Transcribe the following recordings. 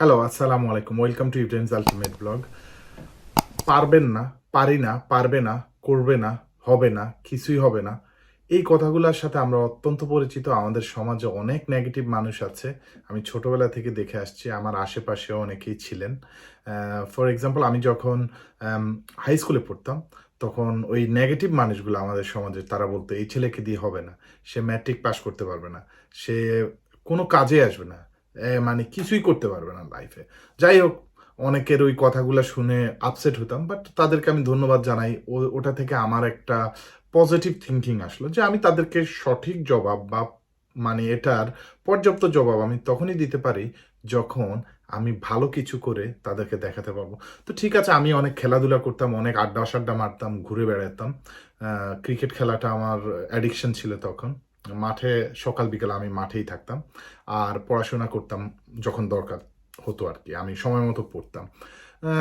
Hello, আসসালামু আলাইকুম। Welcome to Ibrahim's ultimate blog. পারবেন না, পারি না, পারবে না, করবে না, হবে না, কিছুই হবে না। এই কথাগুলোর সাথে আমরা অত্যন্ত পরিচিত। আমাদের সমাজে অনেক নেগেটিভ মানুষ আছে। আমি ছোটবেলা থেকে দেখে আসছি। আমার আশেপাশেও অনেকেই ছিলেন। ফর এক্সাম্পল আমি যখন অ্যাম হাই স্কুলে পড়তাম, তখন ওই নেগেটিভ মানুষগুলো আমাদের সমাজে তারা বলতো, "এই ছেলেকে দিয়ে হবে না। সে ম্যাট্রিক পাস করতে পারবে না। সে কোনো কাজে আসবে না। মানে কিছুই করতে পারবে না লাইফে।" যাই হোক, অনেকের ওই কথাগুলো শুনে আপসেট হতাম, বাট তাদেরকে আমি ধন্যবাদ জানাই। ওটা থেকে আমার একটা পজিটিভ থিঙ্কিং আসলো যে আমি তাদেরকে সঠিক জবাব বা মানে এটার পর্যাপ্ত জবাব আমি তখনই দিতে পারি যখন আমি ভালো কিছু করে তাদেরকে দেখাতে পারবো। তো ঠিক আছে, আমি অনেক খেলাধুলা করতাম, অনেক আড্ডা মারতাম, ঘুরে বেড়াতাম। ক্রিকেট খেলাটা আমার অ্যাডিকশন ছিল তখন। মাঠে সকাল বিকাল আমি মাঠেই থাকতাম। আর পড়াশোনা করতাম যখন দরকার হতো আরকি। আমি সময় মতো পড়তাম।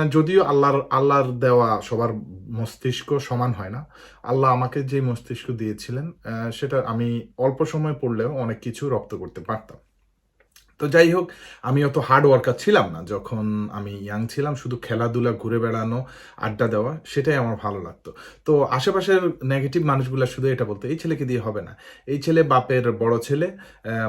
যদিও আল্লাহর দেওয়া সবার মস্তিষ্ক সমান হয় না। আল্লাহ আমাকে যে মস্তিষ্ক দিয়েছিলেন, সেটা আমি অল্প সময় পড়লেও অনেক কিছু রপ্ত করতে পারতাম। তো যাই হোক, আমি অত হার্ড ওয়ার্কার ছিলাম না। যখন আমি ইয়াং ছিলাম, শুধু খেলাধুলা, ঘুরে বেড়ানো, আড্ডা দেওয়া, সেটাই আমার ভালো লাগতো। তো আশেপাশের নেগেটিভ মানুষগুলা শুধু এটা বলতো, "এই ছেলেকে দিয়ে হবে না। এই ছেলে বাপের বড় ছেলে,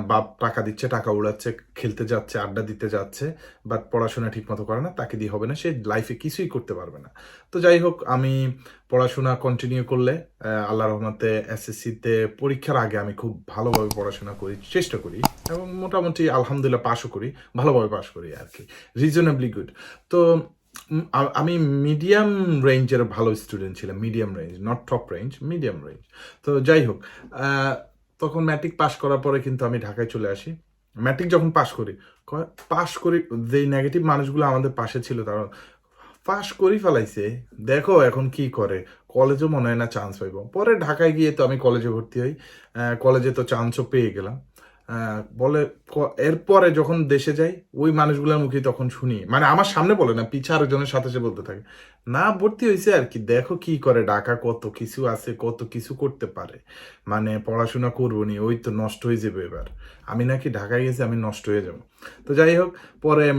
বাপ টাকা দিচ্ছে, টাকা উড়াচ্ছে, খেলতে যাচ্ছে, আড্ডা দিতে যাচ্ছে, বাট পড়াশোনা ঠিকমতো করে না, তাকে দিয়ে হবে না, সে লাইফে কিছুই করতে পারবে না।" তো যাই হোক, আমি পড়াশোনা কন্টিনিউ করলে আল্লাহর রহমতে এসএসসিতে পরীক্ষার আগে আমি খুব ভালোভাবে পড়াশোনা করি, চেষ্টা করি এবং মোটামুটি আলহামদুলিল্লাহ পাসও করি, ভালোভাবে পাস করি আরকি। Reasonably good. তো আমি মিডিয়াম রেঞ্জের ভালো স্টুডেন্ট ছিলাম। Medium range, not top range, medium range. তো যাই হোক, আ তখন ম্যাট্রিক পাস করার পরে কিন্তু আমি ঢাকায় চলে আসি। ম্যাট্রিক যখন পাস করি, পাস করি, যেই নেগেটিভ মানুষগুলো আমাদের পাশে ছিল তারা, "পাস করি ফেলাইছে, দেখো এখন কি করে, কলেজেও মনে হয় না চান্স পাইব।" পরে ঢাকায় গিয়ে তো আমি কলেজে ভর্তি হই। কলেজে তো চান্সও পেয়ে গেলাম। আ বলে এরপরে যখন দেশে যাই, ওই মানুষগুলোর মুখেই তখন শুনি। মানে আমার সামনে বলে না, পিছে আরেকজনের সাথে সে বলতে থাকে, "না, ভর্তি হইছে আরকি। দেখো কি করে, ঢাকা কত কিছু আছে, কত কিছু করতে পারে। মানে পড়াশোনা করবনি, ওই তো নষ্ট হয়ে যাবে এবার। আমি নাকি ঢাকায় গেছি, আমি নষ্ট হয়ে যাব।" তো যাই হোক, পরে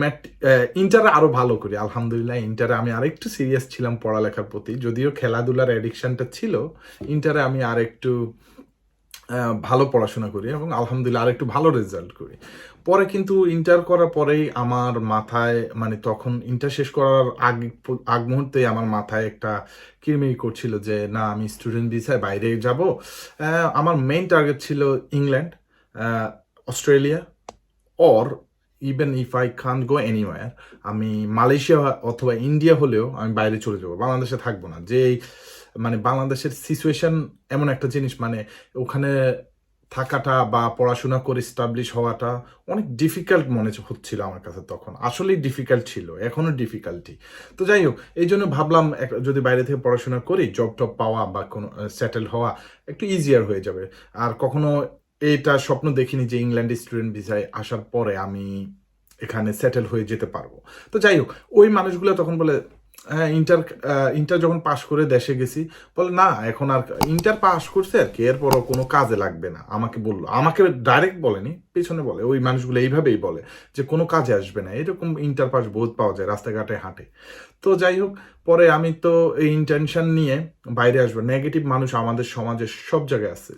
ইন্টারে আরো ভালো করি। আলহামদুলিল্লাহ ইন্টারে আমি আরেকটু সিরিয়াস ছিলাম পড়ালেখার প্রতি। যদিও খেলাধুলার অ্যাডিকশনটা ছিল, ইন্টারে আমি আরেকটু ভালো পড়াশোনা করি এবং আলহামদুলিল্লাহ আরেকটু ভালো রেজাল্ট করি। পরে কিন্তু ইন্টার করার পরেই আমার মাথায়, মানে তখন ইন্টার শেষ করার আগ মুহূর্তেই আমার মাথায় একটা কিরমির করছিল যে, "না, আমি স্টুডেন্ট ভিসায় বাইরে যাবো।" আমার মেইন টার্গেট ছিল England, uh Australia, or even if I can't go anywhere, আমি মালয়েশিয়া অথবা ইন্ডিয়া হলেও আমি বাইরে চলে যাবো। বাংলাদেশে থাকবো না। মানে বাংলাদেশের সিচুয়েশন এমন একটা জিনিস, মানে ওখানে থাকাটা বা পড়াশোনা করে এস্টাবলিশ হওয়াটা অনেক ডিফিকাল্ট মনে হচ্ছিল আমার কাছে তখন। আসলেই ডিফিকাল্ট ছিল। এখনো ডিফিকাল্টি। তো যাই হোক, এইজন্য ভাবলাম যদি বাইরে থেকে পড়াশোনা করি, জব-টব পাওয়া বা কোনো সেটেল হওয়া একটু ইজিয়ার হয়ে যাবে। আর কখনো এটা স্বপ্ন দেখিনি যে ইংল্যান্ডে স্টুডেন্ট ভিসায় আসার পরে আমি এখানে সেটেল হয়ে যেতে পারবো। তো যাই হোক, ওই মানুষগুলো তখন বলে, হ্যাঁ, ইন্টার যখন পাস করে দেশে গেছি, বলে, "না, এখন আর ইন্টার পাস করছে আরকি, এরপরও কোনো কাজে লাগবে না।" আমাকে বলল। আমাকে ডাইরেক্ট বলেনি, পেছনে বলে। ওই মানুষগুলো এইভাবেই বলে যে, "কোনো কাজে আসবে না।" এরকম ইন্টার পাস বহুত পাওয়া যায়, রাস্তাঘাটে হাঁটে। তো যাই হোক, পরে আমি তো এই ইনটেনশন নিয়ে বাইরে আসবো। নেগেটিভ মানুষ আমাদের সমাজে সব জায়গায় আছে।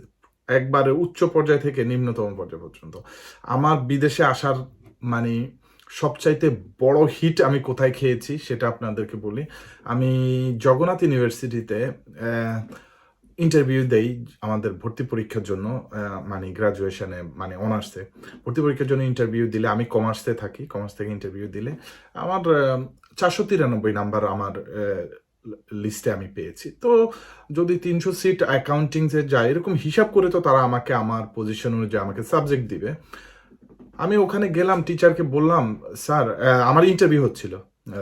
একবারে উচ্চ পর্যায় থেকে নিম্নতম পর্যায় পর্যন্ত। আমার বিদেশে আসার মানে সবচাইতে বড় হিট আমি কোথায় খেয়েছি সেটা আপনাদেরকে বলি। আমি জগন্নাথ ইউনিভার্সিটিতে অ্যা ইন্টারভিউ দেই আমাদের ভর্তি পরীক্ষার জন্য, মানে গ্র্যাজুয়েশনে, মানে অনার্সে। ভর্তি পরীক্ষার জন্য ইন্টারভিউ দিলে, আমি কমার্সে থাকি। কমার্স থেকে ইন্টারভিউ দিলে আমার ৪৯৩ নাম্বার আমার লিস্টে আমি পেয়েছি। তো যদি ৩০০ সিট অ্যাকাউন্টিংসে যায়, এরকম হিসাব করে তো তারা আমাকে আমার পজিশন অনুযায়ী আমাকে সাবজেক্ট দিবে। আমি ওখানে গেলাম, টিচারকে বললাম, "স্যার", আমার ইন্টারভিউ হচ্ছিল।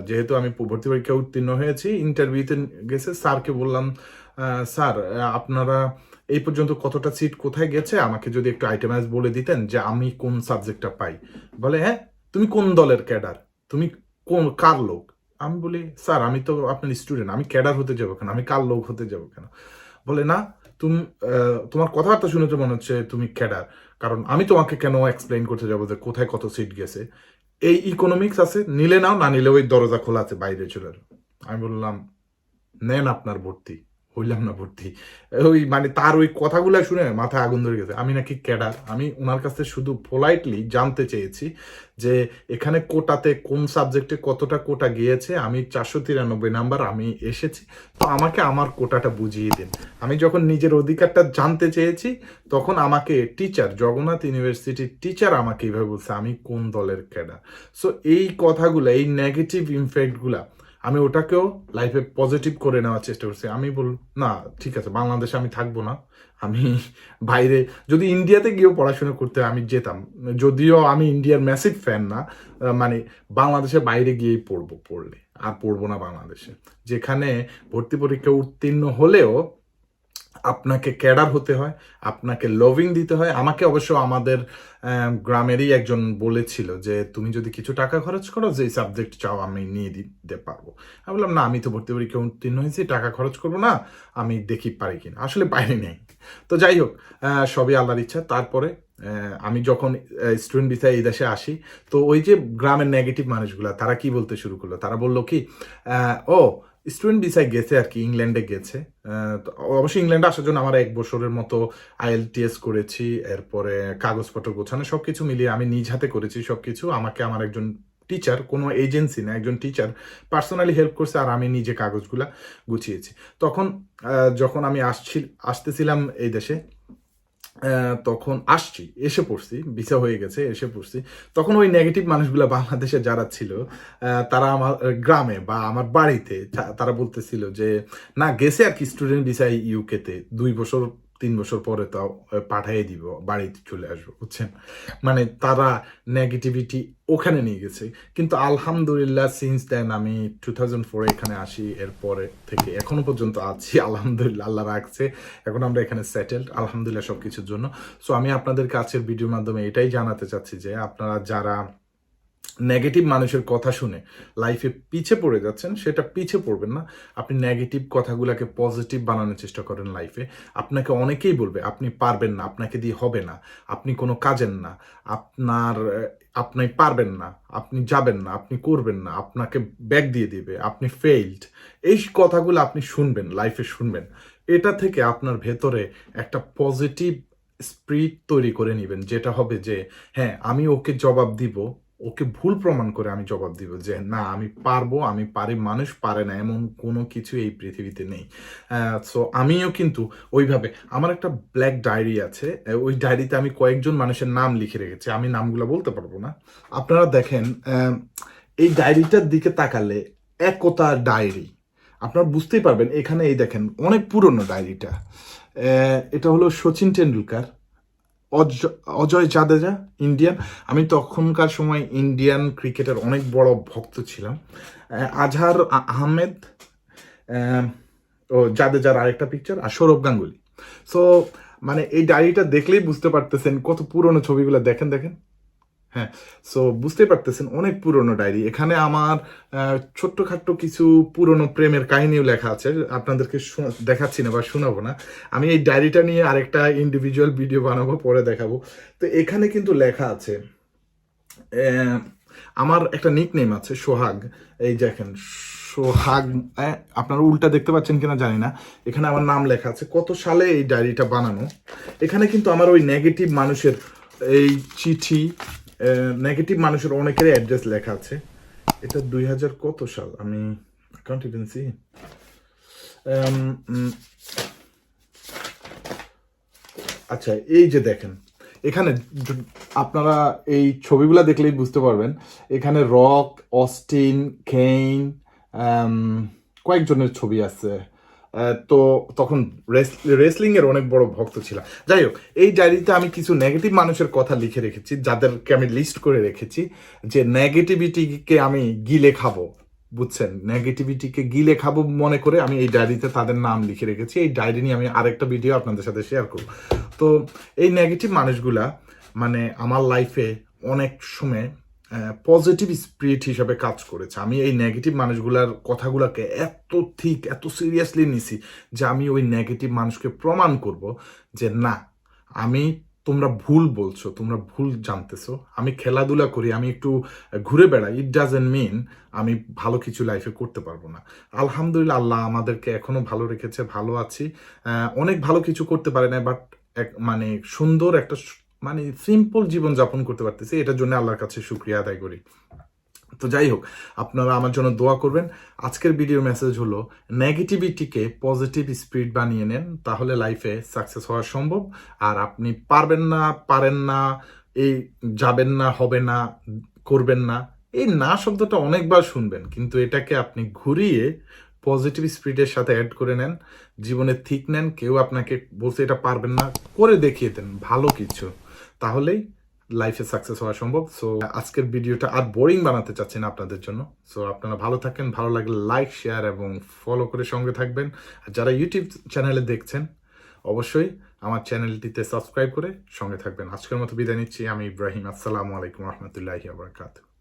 যেহেতু আমি ভর্তি পরীক্ষায় উত্তীর্ণ হয়েছি, ইন্টারভিউতে গেছে, স্যারকে বললাম, "স্যার, আপনারা এই পর্যন্ত কতটা সিট কোথায় গেছে? আমাকে যদি একটু আইটেমাইজ বলে দিতেন যে আমি কোন সাবজেক্টটা পাই।" বলে, "হ্যাঁ? তুমি কোন দলের ক্যাডার? তুমি কার লোক?" আমি বলি, "স্যার, আমি তো আপনার স্টুডেন্ট। আমি ক্যাডার হতে যাবো কেন? আমি কার লোক হতে যাবো কেন?" বলে, "না, তুম আ তোমার কথাবার্তা শুনে তো মনে হচ্ছে তুমি ক্যাডার। কারণ আমি তোমাকে কেন এক্সপ্লেইন করতে যাবো যে কোথায় কত সিট গেছে? এই ইকোনমিক্স আছে, নিলে নাও, না নিলে ওই দরজা খোলা আছে, বাইরে চলে যাও। আমি বললাম নেন আপনার ভর্তি, হইলাম না ভর্তি। ওই মানে তার ওই কথাগুলো শুনে মাথায় আগুন ধরে গেছে। আমি নাকি ক্যাডার। আমি ওনার কাছে শুধু পোলাইটলি জানতে চেয়েছি যে এখানে কোটাতে কোন সাবজেক্টে কতটা কোটা গিয়েছে, আমি 493 নাম্বার আমি এসেছি, তো আমাকে আমার কোটাটা বুঝিয়ে দিন। আমি যখন নিজের অধিকারটা জানতে চেয়েছি তখন আমাকে টিচার, জগন্নাথ ইউনিভার্সিটির টিচার আমাকে এইভাবে বলছে আমি কোন দলের ক্যাডার। সো এই কথাগুলো, এই নেগেটিভ ইমফ্যাক্টগুলা আমি ওটাকেও লাইফে পজিটিভ করে নেওয়ার চেষ্টা করছি। আমি না ঠিক আছে, বাংলাদেশে আমি থাকবো না, আমি বাইরে, যদি ইন্ডিয়াতে গিয়েও পড়াশোনা করতে আমি যেতাম, যদিও আমি ইন্ডিয়ার ম্যাসিভ ফ্যান না, মানে বাংলাদেশের বাইরে গিয়েই পড়বো, পড়লে আর পড়বো না বাংলাদেশে, যেখানে ভর্তি পরীক্ষা উত্তীর্ণ হলেও আপনাকে ক্যাডার হতে হয়, আপনাকে লভিং দিতে হয়। আমাকে অবশ্য আমাদের গ্রামেরই একজন বলেছিল যে তুমি যদি কিছু টাকা খরচ করো, যে সাবজেক্ট চাও আমি নিয়ে দিতে পারবো। আমি বললাম না, আমি তো ভর্তি পরীক্ষা উত্তীর্ণ হয়েছি, টাকা খরচ করবো না, আমি দেখি পারি কিনা। আসলে বাইরে নেই। তো যাই হোক, সবই আল্লাহর ইচ্ছা। তারপরে আমি যখন স্টুডেন্ট ভিসায় এই দেশে আসি, তো ওই যে গ্রামের নেগেটিভ মানুষগুলা তারা কি বলতে শুরু করলো, তারা বললো কি ও স্টুডেন্ট ভিসায় গেছে আর কি, ইংল্যান্ডে গেছে। অবশ্যই ইংল্যান্ডে আসার জন্য আমার 1 বছরের মতো IELTS করেছি, এরপরে কাগজপত্র গোছানো সবকিছু মিলিয়ে আমি নিজ হাতে করেছি সবকিছু। আমাকে আমার একজন টিচার, কোনো এজেন্সি না, একজন টিচার পার্সোনালি হেল্প করছে, আর আমি নিজে কাগজগুলা গুছিয়েছি। তখন যখন আমি আসতেছিলাম এই দেশে, তখন এসে পড়ছি, ভিসা হয়ে গেছে, এসে পড়ছি, তখন ওই নেগেটিভ মানুষগুলো বাংলাদেশে যারা ছিল, তারা আমার গ্রামে বা আমার বাড়িতে তারা বলতেছিল যে না গেছে আর কি স্টুডেন্ট ভিসায় ইউকেতে, 2 বছর 3 বছর পরে তাও পাঠিয়ে দিব, বাড়িতে চলে আসবো, বুঝছেন। মানে তারা নেগেটিভিটি ওখানে নিয়ে গেছে। কিন্তু আলহামদুলিল্লাহ সিন্স দেন আমি 2004 এখানে আসি, এরপরে থেকে এখনো পর্যন্ত আছি, আলহামদুলিল্লাহ, আল্লাহ রাখছে। এখন আমরা এখানে সেটেলড, আলহামদুলিল্লাহ সব কিছুর জন্য। সো আমি আপনাদের কাছের ভিডিওর মাধ্যমে এটাই জানাতে চাচ্ছি যে আপনারা যারা নেগেটিভ মানুষের কথা শুনে লাইফে পিছে পড়ে যাচ্ছেন, সেটা পিছে পড়বেন না। আপনি নেগেটিভ কথাগুলোকে পজিটিভ বানানোর চেষ্টা করেন লাইফে। আপনাকে অনেকেই বলবে আপনি পারবেন না, আপনাকে দিয়ে হবে না, আপনি কোনো কাজের না, আপনি পারবেন না, আপনি যাবেন না, আপনি করবেন না, আপনাকে ব্যাক দিয়ে দিবে, আপনি ফেইলড। এই কথাগুলো আপনি শুনবেন, লাইফে শুনবেন। এটা থেকে আপনার ভেতরে একটা পজিটিভ স্পিরিট তৈরি করে নেবেন, যেটা হবে যে হ্যাঁ আমি ওকে জবাব দিব, ওকে ভুল প্রমাণ করে আমি জবাব দিব যে না আমি পারবো, আমি পারি, মানুষ পারে না এমন কোনো কিছু এই পৃথিবীতে নেই। সো আমিও কিন্তু ওইভাবে, আমার একটা ব্ল্যাক ডায়েরি আছে, ওই ডায়েরিতে আমি কয়েকজন মানুষের নাম লিখে রেখেছি, আমি নামগুলো বলতে পারবো না। আপনারা দেখেন এই ডায়েরিটার দিকে তাকালে, একতা ডায়েরি, আপনারা বুঝতেই পারবেন। এখানে এই দেখেন অনেক পুরনো ডায়েরিটা, এটা হলো সচিন টেন্ডুলকার, অজয় জাদেজা, ইন্ডিয়ান। আমি তখনকার সময় ইন্ডিয়ান ক্রিকেটের অনেক বড় ভক্ত ছিলাম। আজহার আহমেদ, ও জাদেজার আরেকটা পিকচার, আর সৌরভ গাঙ্গুলি। সো মানে এই ডায়েরিটা দেখলেই বুঝতে পারতেছেন কত পুরনো ছবিগুলো, দেখেন দেখেন। হ্যাঁ, সো বুঝতে পারতেছেন অনেক পুরনো ডায়েরি। এখানে আমার ছোট্টখাট্ট কিছু পুরনো প্রেমের কাহিনীও লেখা আছে, আপনাদেরকে দেখাচ্ছি না বা শোনাবো না। আমি এই ডায়েরিটা নিয়ে আরেকটা ইন্ডিভিজুয়াল ভিডিও বানাবো, পরে দেখাবো। তো এখানে কিন্তু লেখা আছে, আমার একটা নিক নেম আছে সোহাগ, এই দেখেন সোহাগ, আপনারা উল্টা দেখতে পাচ্ছেন কিনা জানি না, এখানে আমার নাম লেখা আছে। কত সালে এই ডায়েরিটা বানানো। এখানে কিন্তু আমার ওই নেগেটিভ মানুষের এই চিঠি, নেগেটিভ মানুষের অনেকেরই অ্যাড্রেস লেখা আছে। এটা 2000 কত সাল, আমি কান্ট ইভেন সি। আচ্ছা এই যে দেখেন, এখানে আপনারা এই ছবিগুলা দেখলেই বুঝতে পারবেন। এখানে রক, অস্টিন, কেইন, কয়েকজনের ছবি আছে। তো তখন রেসলিং এর অনেক বড় ভক্ত ছিলাম। যাই হোক, এই ডায়েরিতে আমি কিছু নেগেটিভ মানুষের কথা লিখে রেখেছি, যাদেরকে আমি লিস্ট করে রেখেছি যে নেগেটিভিটিকে আমি গিলে খাবো, বুঝছেন, নেগেটিভিটিকে গিলে খাবো মনে করে আমি এই ডায়েরিতে তাদের নাম লিখে রেখেছি। এই ডায়েরি নিয়ে আমি আরেকটা ভিডিও আপনাদের সাথে শেয়ার করব। তো এই নেগেটিভ মানুষগুলা মানে আমার লাইফে অনেক সময় পজিটিভ স্পিরিট হিসাবে কাজ করেছে। আমি এই নেগেটিভ মানুষগুলার কথাগুলোকে এত এত সিরিয়াসলি নিছি যে আমি ওই নেগেটিভ মানুষকে প্রমাণ করব যে না, আমি তোমরা ভুল বলছো, তোমরা ভুল জানতেছো। আমি খেলাধুলা করি, আমি একটু ঘুরে বেড়াই, ইট ডাজেন্ট মিন আমি ভালো কিছু লাইফে করতে পারবো না। আলহামদুলিল্লাহ, আল্লাহ আমাদেরকে এখনো ভালো রেখেছে, ভালো আছি। অনেক ভালো কিছু করতে পারে না, বাট মানে সুন্দর একটা মানে সিম্পল জীবন যাপন করতে পারতেছি, এটার জন্য আল্লাহর কাছে শুকরিয়া আদায় করি। তো যাই হোক, আপনারা আমার জন্য দোয়া করবেন। আজকের ভিডিওর মেসেজ হলো, নেগেটিভিটিকে পজিটিভ স্পিরিট বানিয়ে নেন, তাহলে লাইফে সাকসেস হওয়া সম্ভব। আর আপনি পারবেন না, পারেন না, এই যাবেন না, হবে না, করবেন না, এই না শব্দটা অনেকবার শুনবেন, কিন্তু এটাকে আপনি ঘুরিয়ে পজিটিভ স্পিরিটের সাথে অ্যাড করে নেন, জীবনে ঠিক নেন। কেউ আপনাকে বলছে এটা পারবেন না, করে দেখিয়ে দেন ভালো কিছু, তাহলেই লাইফে সাকসেস হওয়া সম্ভব। সো আজকের ভিডিওটা আর বোরিং বানাতে চাচ্ছি না আপনাদের জন্য। সো আপনারা ভালো থাকেন, ভালো লাগলে লাইক, শেয়ার এবং ফলো করে সঙ্গে থাকবেন। আর যারা ইউটিউব চ্যানেলে দেখছেন, অবশ্যই আমার চ্যানেলটিতে সাবস্ক্রাইব করে সঙ্গে থাকবেন। আজকের মতো বিদায় নিচ্ছি, আমি ইব্রাহিম। আসসালামু আলাইকুম রহমতুল্লাহি ওয়া বারাকাতুহু।